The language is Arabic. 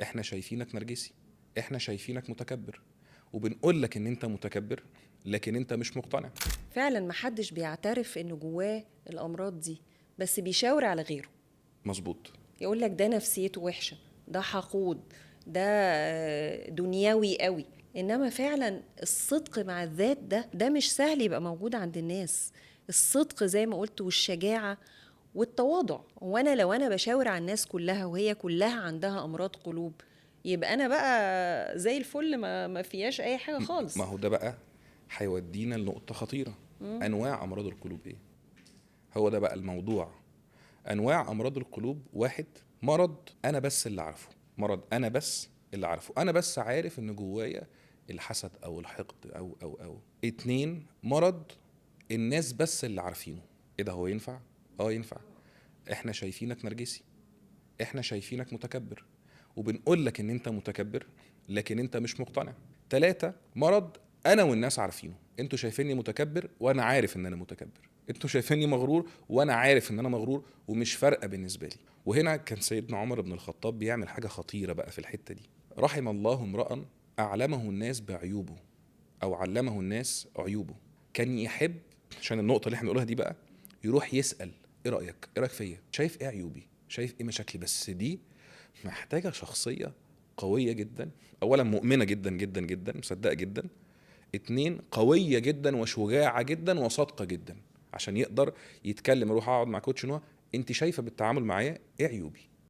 احنا شايفينك نرجسي، احنا شايفينك متكبر، وبنقول لك ان انت متكبر لكن انت مش مقتنع. فعلا محدش بيعترف انه جواه الامراض دي، بس بيشاور على غيره. مظبوط. يقول لك ده نفسيته وحشه، ده حقود، ده دنيوي قوي. انما فعلا الصدق مع الذات ده مش سهل يبقى موجود عند الناس. الصدق زي ما قلت، والشجاعه والتواضع. وانا لو انا بشاور على الناس كلها وهي كلها عندها امراض قلوب، يبقى انا بقى زي الفل، ما فيهاش اي حاجه ما خالص. هو ده بقى هيودينا لنقطة خطيرة. انواع امراض القلوب ايه؟ هو ده بقى الموضوع. انواع امراض القلوب: واحد، مرض انا بس اللي عارفه، مرض انا بس اللي عارفه، انا بس عارف ان جوايا الحسد او الحقد او اتنين، مرض الناس بس اللي عارفينه. ايه ده؟ هو ينفع؟ اه ينفع. احنا شايفينك نرجسي، احنا شايفينك متكبر، وبنقول لك ان انت متكبر لكن انت مش مقتنع. تلاتة، مرض انا والناس عارفينه. انتوا شايفيني متكبر وانا عارف ان انا متكبر، انتوا شايفيني مغرور وانا عارف ان انا مغرور، ومش فارقه بالنسبه لي. وهنا كان سيدنا عمر بن الخطاب بيعمل حاجه خطيره بقى في الحته دي. رحم الله امرا اعلمه الناس بعيوبه، او علمه الناس عيوبه. كان يحب، عشان النقطه اللي احنا بنقولها دي بقى، يروح يسال: ايه رايك؟ ايه رايك فيا؟ شايف ايه عيوبي؟ شايف ايه مشاكلي؟ بس دي محتاجه شخصيه قويه جدا. اولا مؤمنه جدا جدا جدا، مصدقه جدا. اتنين، قويه جدا وشجاعه جدا وصادقه جدا، عشان يقدر يتكلم. اروح اقعد مع كوتش نوع: انت شايفه بالتعامل معايا ايه عيوبي؟